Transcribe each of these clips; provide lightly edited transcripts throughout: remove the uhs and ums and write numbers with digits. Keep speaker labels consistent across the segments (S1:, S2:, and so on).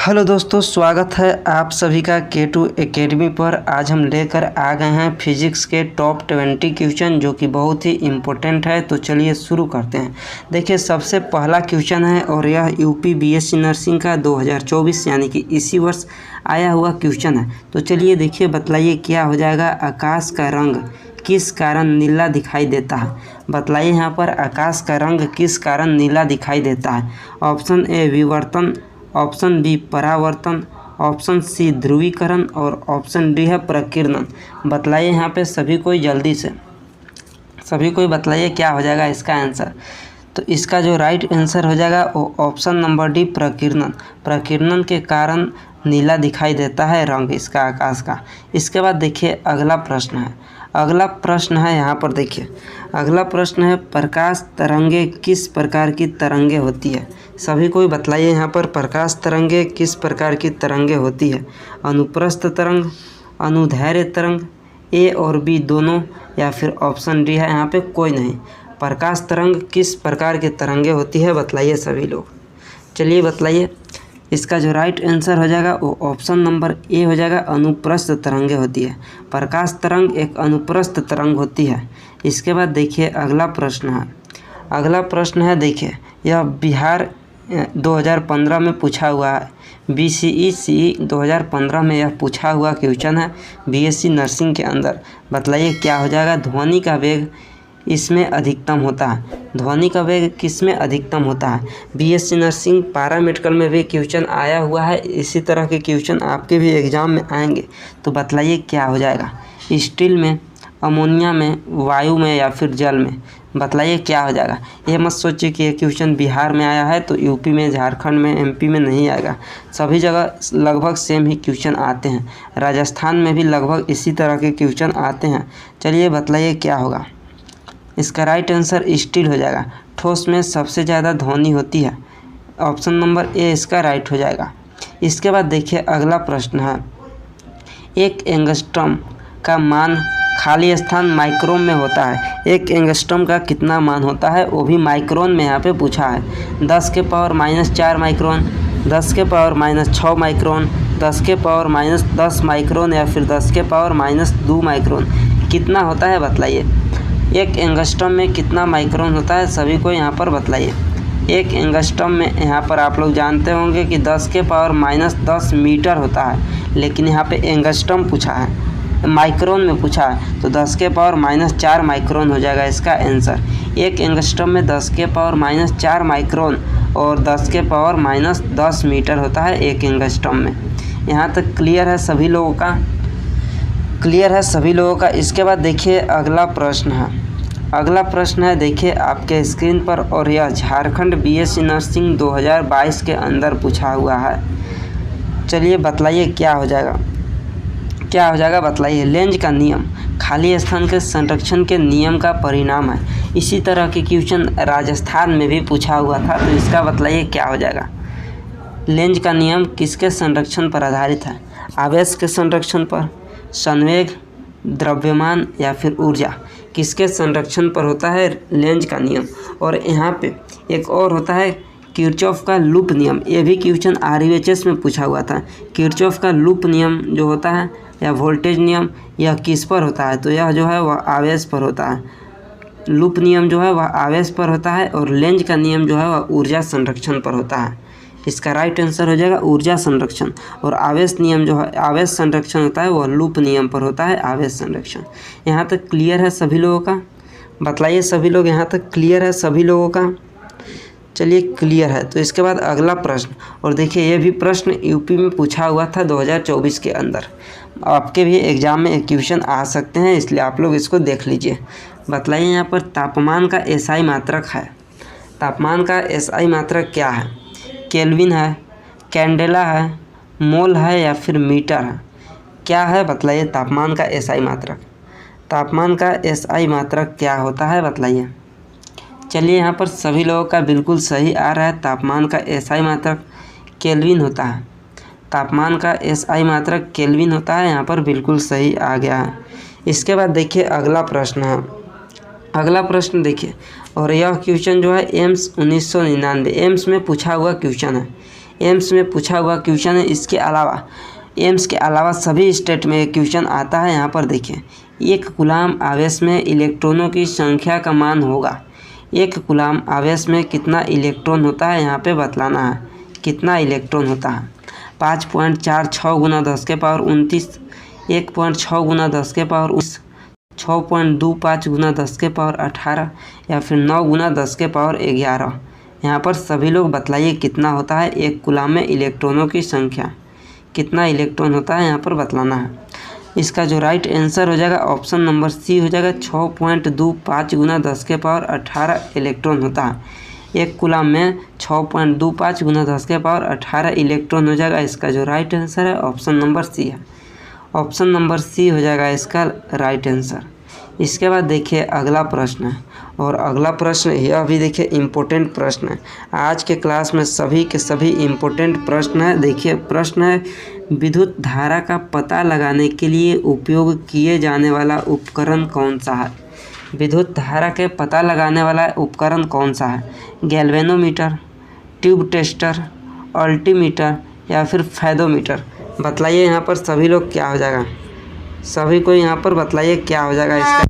S1: Hello दोस्तों, स्वागत है आप सभी का K2 एकेडमी पर। आज हम लेकर आ गए हैं फिजिक्स के टॉप 20 क्वेश्चन जो कि बहुत ही इम्पोर्टेंट है। तो चलिए शुरू करते हैं। देखिए, सबसे पहला क्वेश्चन है और यह यूपी बीएससी नर्सिंग का 2024 यानी कि इसी वर्ष आया हुआ क्वेश्चन है। तो चलिए देखिए, बतलाइए क्या हो जाएगा। आकाश का रंग किस कारण नीला दिखाई देता है? बतलाइए यहाँ पर आकाश का रंग किस कारण नीला दिखाई देता है। ऑप्शन ए विवर्तन, ऑप्शन बी परावर्तन, ऑप्शन सी ध्रुवीकरण और ऑप्शन डी है प्रकीर्णन। बतलाइए यहाँ पे सभी कोई जल्दी से, सभी कोई बतलाइए क्या हो जाएगा इसका आंसर। तो इसका जो राइट आंसर हो जाएगा वो ऑप्शन नंबर डी प्रकीर्णन। प्रकीर्णन के कारण नीला दिखाई देता है रंग इसका आकाश का। इसके बाद देखिए अगला प्रश्न है। अगला प्रश्न है यहाँ पर देखिए, अगला प्रश्न है प्रकाश तरंगे किस प्रकार की तरंगे होती है? सभी कोई बतलाइए यहाँ पर प्रकाश तरंगे किस प्रकार की तरंगे होती है। अनुप्रस्थ तरंग, अनुदैर्ध्य तरंग, ए और बी दोनों, या फिर ऑप्शन डी है यहाँ पे कोई नहीं। प्रकाश तरंग किस प्रकार की तरंगे होती है बतलाइए सभी लोग। चलिए बतलाइए। इसका जो राइट आंसर हो जाएगा वो ऑप्शन नंबर ए हो जाएगा, अनुप्रस्थ तरंगे होती है। प्रकाश तरंग एक अनुप्रस्थ तरंग होती है। इसके बाद देखिए अगला प्रश्न है। अगला प्रश्न है देखिए, यह बिहार 2015 में पूछा हुआ है। BCECE 2015 में यह पूछा हुआ क्वेश्चन है बीएससी नर्सिंग के अंदर। बतलाइए क्या हो जाएगा। ध्वनि का वेग इसमें अधिकतम होता है। ध्वनि का वेग किस में अधिकतम होता है? बीएससी नर्सिंग पैरामेडिकल में भी क्वेश्चन आया हुआ है। इसी तरह के क्वेश्चन आपके भी एग्जाम में आएंगे। तो बतलाइए क्या हो जाएगा। स्टील में, अमोनिया में, वायु में या फिर जल में? बतलाइए क्या हो जाएगा। ये मत सोचिए कि ये क्वेश्चन बिहार में आया है तो यूपी में, झारखंड में, एमपी में नहीं आएगा। सभी जगह लगभग सेम ही क्वेश्चन आते हैं। राजस्थान में भी लगभग इसी तरह के क्वेश्चन आते हैं। चलिए बतलाइए क्या होगा। इसका राइट आंसर स्टील हो जाएगा। ठोस में सबसे ज़्यादा ध्वनि होती है। ऑप्शन नंबर ए इसका राइट हो जाएगा। इसके बाद देखिए अगला प्रश्न है, एक एंगस्ट्रम का मान खाली स्थान माइक्रोन में होता है। एक एंगस्ट्रम का कितना मान होता है वो भी माइक्रोन में यहाँ पे पूछा है। 10 के पावर -4 माइक्रोन, 10 के पावर -6 माइक्रोन, 10 के पावर -10 माइक्रोन या फिर 10 के पावर -2 माइक्रोन। कितना होता है बतलाइए। एक एंगस्ट्रम में कितना माइक्रोन होता है सभी को यहाँ पर बतलाइए। एक एंगस्ट्रम में यहाँ पर आप लोग जानते होंगे कि 10 के पावर -10 मीटर होता है, लेकिन यहाँ पे एंगस्ट्रम पूछा है, माइक्रोन में पूछा है। तो 10 के पावर -4 माइक्रोन हो जाएगा इसका आंसर। एक एंगस्ट्रम में 10 के पावर -4 माइक्रोन और 10 के पावर -10 मीटर होता है एक एंगस्ट्रम में। यहाँ तक क्लियर है सभी लोगों का? क्लियर है सभी लोगों का। इसके बाद देखिए अगला प्रश्न है। अगला प्रश्न है देखिए आपके स्क्रीन पर, और यह झारखंड बीएससी नर्सिंग 2022 के अंदर पूछा हुआ है। चलिए बतलाइए क्या हो जाएगा। क्या हो जाएगा बतलाइए। लेंज का नियम खाली स्थान के संरक्षण के नियम का परिणाम है। इसी तरह के क्वेश्चन राजस्थान में भी पूछा हुआ था। तो इसका बतलाइए क्या हो जाएगा। लेंज का नियम किसके संरक्षण पर आधारित है? आवेश के संरक्षण पर, संवेग, द्रव्यमान या फिर ऊर्जा? किसके संरक्षण पर होता है लेंज का नियम? और यहाँ पे एक और होता है किरचॉफ का लूप नियम। ये भी क्वेश्चन RUHS में पूछा हुआ था। किरचॉफ का लूप नियम जो होता है या वोल्टेज नियम, यह किस पर होता है? तो यह जो है वह आवेश पर होता है। लूप नियम जो है वह आवेश पर होता है और लेंज का नियम जो है वह ऊर्जा संरक्षण पर होता है। इसका राइट आंसर हो जाएगा ऊर्जा संरक्षण। और आवेश नियम जो है, आवेश संरक्षण होता है वह लूप नियम पर होता है, आवेश संरक्षण। यहाँ तक क्लियर है सभी लोगों का? बतलाइए सभी लोग, यहाँ तक क्लियर है सभी लोगों का? चलिए क्लियर है। तो इसके बाद अगला प्रश्न, और देखिए ये भी प्रश्न यूपी में पूछा हुआ था 2024 के अंदर। आपके भी एग्जाम में एक क्वेश्चन आ सकते हैं, इसलिए आप लोग इसको देख लीजिए। बतलाइए यहाँ पर तापमान का SI मात्रक है। तापमान का SI मात्रक क्या है? केल्विन है, कैंडेला है, मोल है या फिर मीटर है? क्या है बतलाइए तापमान का SI मात्रक। तापमान का SI मात्रक क्या होता है बतलाइए। चलिए यहाँ पर सभी लोगों का बिल्कुल सही आ रहा है। तापमान का SI मात्रक केल्विन होता है। तापमान का SI मात्रक केल्विन होता है, यहाँ पर बिल्कुल सही आ गया है। इसके बाद देखिए अगला प्रश्न है। अगला प्रश्न देखिए, और यह क्वेश्चन जो है एम्स 1999 एम्स में पूछा हुआ क्वेश्चन है। एम्स में पूछा हुआ क्वेश्चन है। इसके अलावा एम्स के अलावा सभी स्टेट में क्वेश्चन आता है। यहाँ पर देखिए, एक कूलाम आवेश में इलेक्ट्रॉनों की संख्या का मान होगा। एक कूलाम आवेश में कितना इलेक्ट्रॉन होता है यहाँ पे बतलाना है, कितना इलेक्ट्रॉन होता है। 5.46 गुना 10 के पावर 29, 1.6 गुना 10 के पावर 19, 6.25 गुना 10 के पावर 18 या फिर 9 गुना 10 के पावर 11। यहाँ पर सभी लोग बतलाइए कितना होता है एक कूलाम में इलेक्ट्रॉनों की संख्या, कितना इलेक्ट्रॉन होता है यहाँ पर बतलाना है। इसका जो राइट आंसर हो जाएगा ऑप्शन नंबर सी हो जाएगा। 6.25 गुना 10 के पावर 18 इलेक्ट्रॉन होता है। एक कूलाम में 6.25 गुना 10 के पावर 18 इलेक्ट्रॉन हो जाएगा। इसका जो राइट आंसर है ऑप्शन नंबर सी है। ऑप्शन नंबर सी हो जाएगा इसका राइट आंसर। इसके बाद देखिए अगला प्रश्न है, और अगला प्रश्न यह भी देखिए इम्पोर्टेंट प्रश्न है। आज के क्लास में सभी के सभी इम्पोर्टेंट प्रश्न है। देखिए प्रश्न है, विद्युत धारा का पता लगाने के लिए उपयोग किए जाने वाला उपकरण कौन सा है। विद्युत धारा के पता लगाने वाला उपकरण कौन सा है। गैल्वेनोमीटर, ट्यूब टेस्टर, अल्टीमीटर या फिर फेदोमीटर। बतलाइए यहाँ पर सभी लोग क्या हो जाएगा, सभी को यहाँ पर बतलाइए क्या हो जाएगा इसका।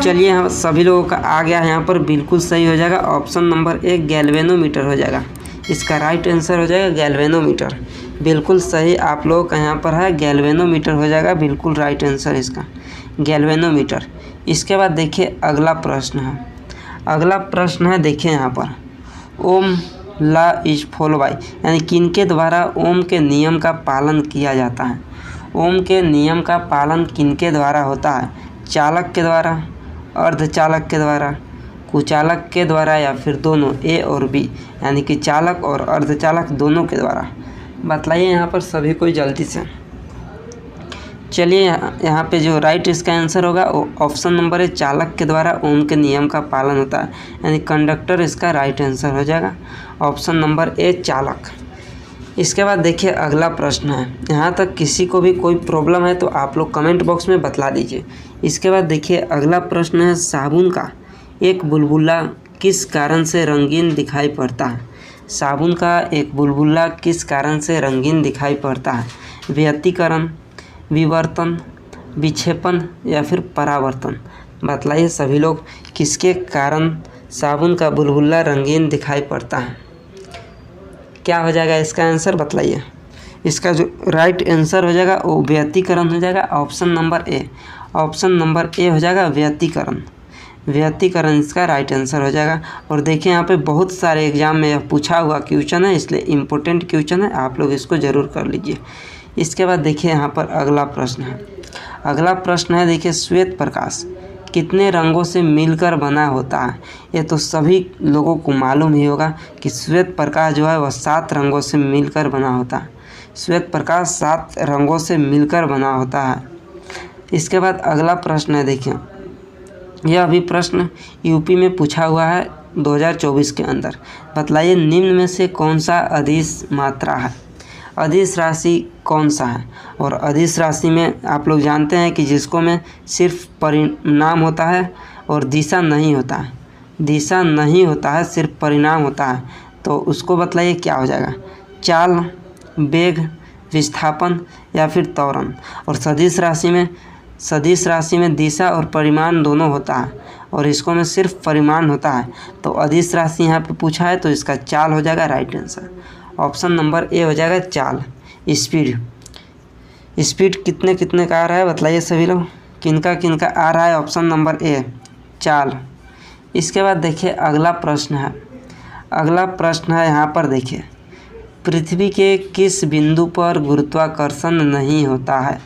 S1: चलिए हम सभी लोगों का आ गया है यहाँ पर, बिल्कुल सही हो जाएगा। ऑप्शन नंबर एक गैल्वेनोमीटर हो जाएगा। इसका राइट आंसर हो जाएगा गैल्वेनोमीटर। बिल्कुल सही आप लोगों का यहाँ पर है, गैल्वेनोमीटर हो जाएगा बिल्कुल राइट आंसर इसका, गैल्वेनोमीटर। इसके बाद देखिए अगला प्रश्न है। अगला प्रश्न है देखिए यहाँ पर, ओम लॉ इज फॉलो बाय, यानी किनके द्वारा ओम के नियम का पालन किया जाता है। ओम के नियम का पालन किनके द्वारा होता है। चालक के द्वारा, अर्धचालक के द्वारा, कुचालक के द्वारा या फिर दोनों, ए और बी, यानी कि चालक और अर्धचालक दोनों के द्वारा। बतलाइए यहाँ पर सभी कोई जल्दी से। चलिए यहाँ पे जो राइट इसका आंसर होगा ऑप्शन नंबर है चालक के द्वारा ओम के नियम का पालन होता है, यानी कंडक्टर इसका राइट आंसर हो जाएगा। ऑप्शन नंबर ए चालक। इसके बाद देखिए अगला प्रश्न है। यहाँ तक किसी को भी कोई प्रॉब्लम है तो आप लोग कमेंट बॉक्स में बतला दीजिए। इसके बाद देखिए अगला प्रश्न है, साबुन का एक बुलबुला किस कारण से रंगीन दिखाई पड़ता है। साबुन का एक बुलबुला किस कारण से रंगीन दिखाई पड़ता है। व्यतिकरण, विवर्तन, विक्षेपण या फिर परावर्तन। बतलाइए सभी लोग किसके कारण साबुन का बुलबुला रंगीन दिखाई पड़ता है। क्या हो जाएगा इसका आंसर बतलाइए। इसका जो राइट आंसर हो जाएगा वो व्यतिकरण हो जाएगा। Option number A, option number A हो जाएगा व्यतिकरण। व्यतिकरण इसका राइट आंसर हो जाएगा। और देखिए यहाँ पे बहुत सारे एग्जाम में यह पूछा हुआ क्वेश्चन है, इसलिए इम्पोर्टेंट क्वेश्चन है, आप लोग इसको ज़रूर कर लीजिए। इसके बाद देखिए यहाँ पर अगला प्रश्न है। अगला प्रश्न है देखिए, श्वेत प्रकाश कितने रंगों से मिलकर बना होता है। ये तो सभी लोगों को मालूम ही होगा कि श्वेत प्रकाश जो है वह 7 रंगों से मिलकर बना होता है। श्वेत प्रकाश 7 रंगों से मिलकर बना होता है। इसके बाद अगला प्रश्न है देखिए, यह भी प्रश्न यूपी में पूछा हुआ है 2024 के अंदर। बतलाइए निम्न में से कौन सा अदिश मात्रा है। अदिश राशि कौन सा है। और अदिश राशि में आप लोग जानते हैं कि जिसको में सिर्फ परिणाम होता है और दिशा नहीं होता है, दिशा नहीं होता है, सिर्फ परिणाम होता है, तो उसको बतलाइए क्या हो जाएगा। चाल, वेग, विस्थापन या फिर त्वरण। और सदिश राशि में दिशा और परिमाण दोनों होता है, और इसको में सिर्फ परिमाण होता है, तो अदिश राशि यहाँ पे पूछा है तो इसका चाल हो जाएगा right answer. Option number A हो जाएगा चाल। स्पीड कितने कितने का आ रहा है बतलाइए सभी लोग, किनका किनका आ रहा है। ऑप्शन नंबर ए चाल। इसके बाद देखिए अगला प्रश्न है। अगला प्रश्न है यहाँ पर देखिए, पृथ्वी के किस बिंदु पर गुरुत्वाकर्षण नहीं होता है।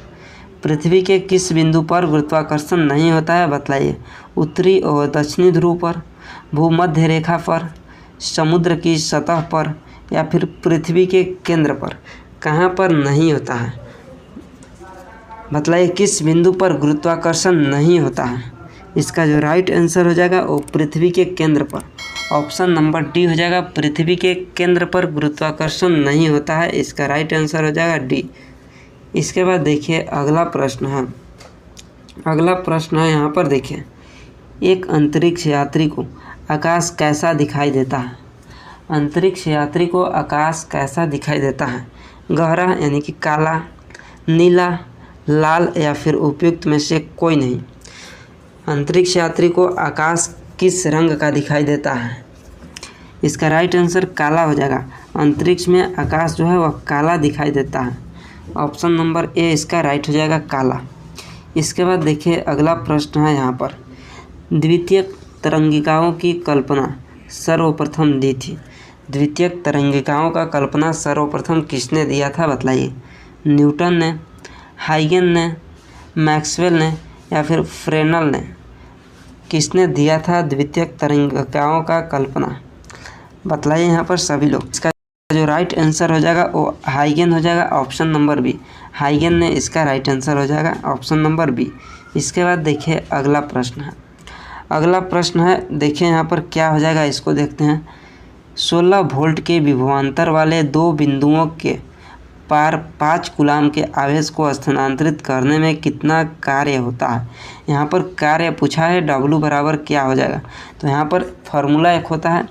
S1: पृथ्वी के किस बिंदु पर गुरुत्वाकर्षण नहीं होता है बतलाइए। उत्तरी और दक्षिणी ध्रुव पर, भूमध्य रेखा पर, समुद्र की सतह पर या फिर पृथ्वी के केंद्र पर। कहाँ पर नहीं होता है बतलाइए, किस बिंदु पर गुरुत्वाकर्षण नहीं होता है। इसका जो राइट आंसर हो जाएगा वो पृथ्वी के केंद्र पर। ऑप्शन नंबर डी हो जाएगा, पृथ्वी के केंद्र पर गुरुत्वाकर्षण नहीं होता है। इसका राइट आंसर हो जाएगा डी। इसके बाद देखिए अगला प्रश्न है। अगला प्रश्न है यहाँ पर देखिए, एक अंतरिक्ष यात्री को आकाश कैसा दिखाई देता है? अंतरिक्ष यात्री को आकाश कैसा दिखाई देता है? गहरा यानी कि काला, नीला, लाल या फिर उपयुक्त में से कोई नहीं। अंतरिक्ष यात्री को आकाश किस रंग का दिखाई देता है? इसका राइट आंसर काला हो जाएगा। अंतरिक्ष में आकाश जो है वह काला दिखाई देता है। ऑप्शन नंबर ए इसका राइट हो जाएगा, काला। इसके बाद देखिए अगला प्रश्न है यहाँ पर, द्वितीयक तरंगिकाओं की कल्पना सर्वप्रथम दी थी। द्वितीयक तरंगिकाओं का कल्पना सर्वप्रथम किसने दिया था बतलाइए? न्यूटन ने, हाइगन ने, मैक्सवेल ने या फिर फ्रेनल ने? किसने दिया था द्वितीयक तरंगिकाओं का कल्पना? बतलाइए यहाँ पर सभी लोग। इसका जो राइट आंसर हो जाएगा वो हाइगन हो जाएगा, ऑप्शन नंबर बी। हाइगन ने इसका राइट आंसर हो जाएगा, ऑप्शन नंबर बी। इसके बाद देखिए अगला प्रश्न है। अगला प्रश्न है, देखिए यहाँ पर क्या हो जाएगा, इसको देखते हैं। 16 वोल्ट के विभवांतर वाले दो बिंदुओं के पार 5 कूलाम के आवेश को स्थानांतरित करने में कितना कार्य होता है? यहाँ पर कार्य पूछा है, W बराबर क्या हो जाएगा? तो यहाँ पर फॉर्मूला एक होता है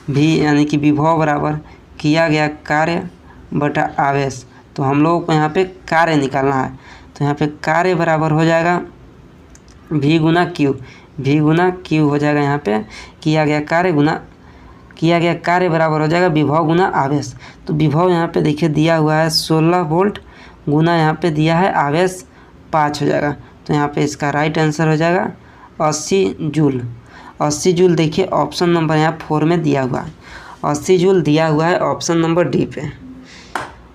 S1: V यानी कि विभव बराबर किया गया कार्य बटा आवेश। तो हम लोगों को यहाँ पे कार्य निकालना है, तो यहाँ पे कार्य बराबर हो जाएगा V गुना Q। V गुना Q हो जाएगा यहाँ पे किया गया कार्य गुना किया गया कार्य बराबर हो जाएगा विभव गुना आवेश। तो विभव यहाँ पे देखिए दिया हुआ है 16 वोल्ट गुना यहाँ पे दिया है आवेश 5 हो जाएगा। तो यहाँ पे इसका राइट आंसर हो जाएगा 80 जूल। 80 जूल देखिए ऑप्शन नंबर यहाँ 4 में दिया हुआ है। 80 जूल दिया हुआ है ऑप्शन नंबर डी पे।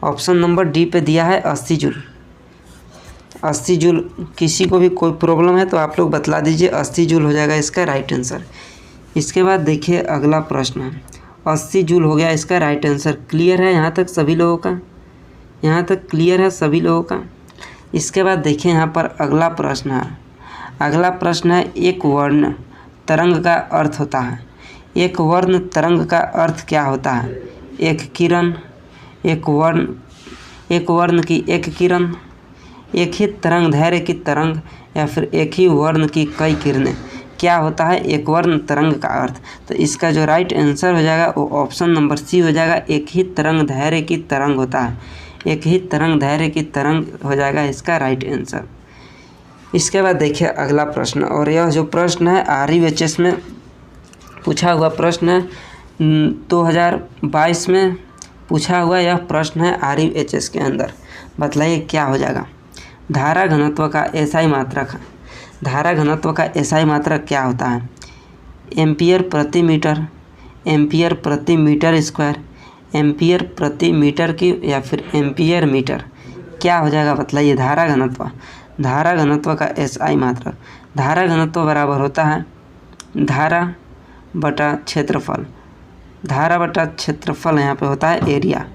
S1: ऑप्शन नंबर डी पे दिया है 80 जूल। 80 जूल, किसी को भी कोई प्रॉब्लम है तो आप लोग बतला दीजिए। 80 जूल हो जाएगा इसका राइट आंसर। इसके बाद देखिए अगला प्रश्न है। 80 जूल हो गया इसका राइट आंसर। क्लियर है यहाँ तक सभी लोगों का? यहाँ तक क्लियर है सभी लोगों का? इसके बाद देखिए यहाँ पर अगला प्रश्न है। अगला प्रश्न है, एक वर्ण तरंग का अर्थ होता है। एक वर्ण तरंग का अर्थ क्या होता है? एक किरण, एक वर्ण की एक किरण, एक ही तरंग दैर्घ्य की तरंग या फिर एक ही वर्ण की कई किरणें। क्या होता है एक वर्ण तरंग का अर्थ? तो इसका जो राइट आंसर हो जाएगा वो ऑप्शन नंबर सी हो जाएगा, एक ही तरंग दैर्घ्य की तरंग होता है। एक ही तरंग दैर्घ्य की तरंग हो जाएगा इसका राइट आंसर। इसके बाद देखिए अगला प्रश्न, और यह जो प्रश्न है RUHS में पूछा हुआ प्रश्न है। 2022 में पूछा हुआ यह प्रश्न है RUHS के अंदर। बतलाइए क्या हो जाएगा? धारा घनत्व का SI मात्रक है। धारा घनत्व का SI मात्रक क्या होता है? एम्पियर प्रति मीटर, एम्पियर प्रति मीटर स्क्वायर, एम्पियर प्रति मीटर क्यूब या फिर एम्पियर मीटर? क्या हो जाएगा बतलाइए? धारा घनत्व। धारा घनत्व का SI मात्रक, धारा घनत्व बराबर होता है धारा बटा क्षेत्रफल। धारा बटा क्षेत्रफल यहाँ पे होता है एरिया।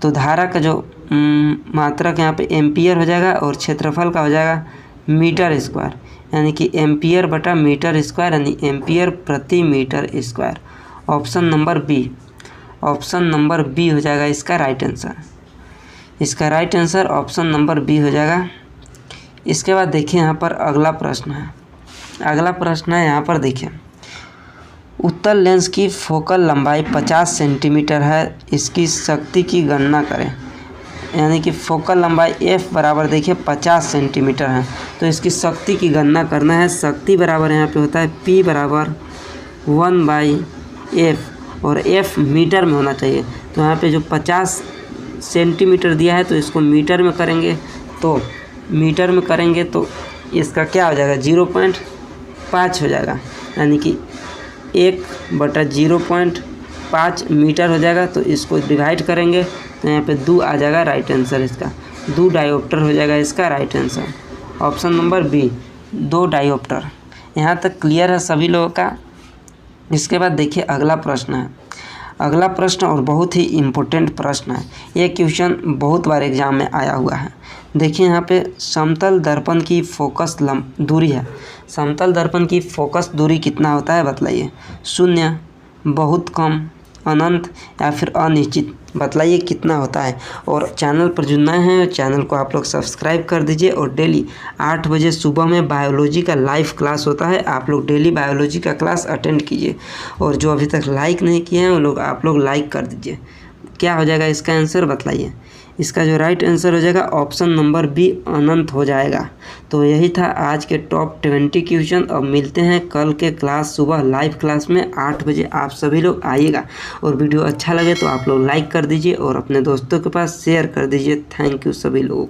S1: तो धारा का जो मात्रक यहाँ पे एम्पियर हो जाएगा और क्षेत्रफल का हो जाएगा मीटर स्क्वायर, यानी कि एम्पियर बटा मीटर स्क्वायर यानी एम्पियर प्रति metre square. Option number B, option number B हो जाएगा इसका राइट आंसर। इसका right answer option number B हो जाएगा। इसके बाद देखिए यहाँ पर अगला प्रश्न है। अगला प्रश्न है यहाँ पर देखिए, उत्तल लेंस की फोकल लंबाई 50 सेंटीमीटर है, इसकी शक्ति की गणना करें। यानी कि फोकल लंबाई F बराबर देखिए 50 सेंटीमीटर है, तो इसकी शक्ति की गणना करना है। शक्ति बराबर यहाँ पे होता है P बराबर 1/F और F मीटर में होना चाहिए। तो यहाँ पे जो 50 सेंटीमीटर दिया है तो इसको मीटर में करेंगे, तो मीटर में करेंगे तो इसका क्या हो जाएगा 0.5 हो जाएगा, यानी कि 1/0.5 मीटर हो जाएगा। तो इसको डिवाइड करेंगे तो यहाँ पे 2 आ जाएगा राइट आंसर इसका। 2 डायोप्टर हो जाएगा इसका right answer. Option number B 2 dioptre. यहाँ तक क्लियर है सभी लोगों का? इसके बाद देखिए अगला प्रश्न है। अगला प्रश्न और बहुत ही इम्पोर्टेंट प्रश्न है। ये क्वेश्चन बहुत बार एग्जाम में आया हुआ है। देखिए यहाँ पे समतल दर्पण की फोकस दूरी है। समतल दर्पण की फोकस दूरी कितना होता है बतलाइए? 0, बहुत कम, अनंत या फिर अनिश्चित, बतलाइए कितना होता है। और चैनल पर जो नए हैं चैनल को आप लोग सब्सक्राइब कर दीजिए। और डेली 8 बजे सुबह में बायोलॉजी का लाइव क्लास होता है, आप लोग डेली बायोलॉजी का क्लास अटेंड कीजिए। और जो अभी तक लाइक नहीं किए हैं वो लोग आप लोग लाइक कर दीजिए। क्या हो जाएगा इसका आंसर बताइए। इसका जो राइट आंसर हो जाएगा ऑप्शन नंबर बी अनंत हो जाएगा। तो यही था आज के टॉप 20 क्वेश्चन। अब मिलते हैं कल के क्लास सुबह लाइव क्लास में 8 बजे, आप सभी लोग आइएगा। और वीडियो अच्छा लगे तो आप लोग लाइक कर दीजिए और अपने दोस्तों के पास शेयर कर दीजिए। थैंक यू सभी लोगों को।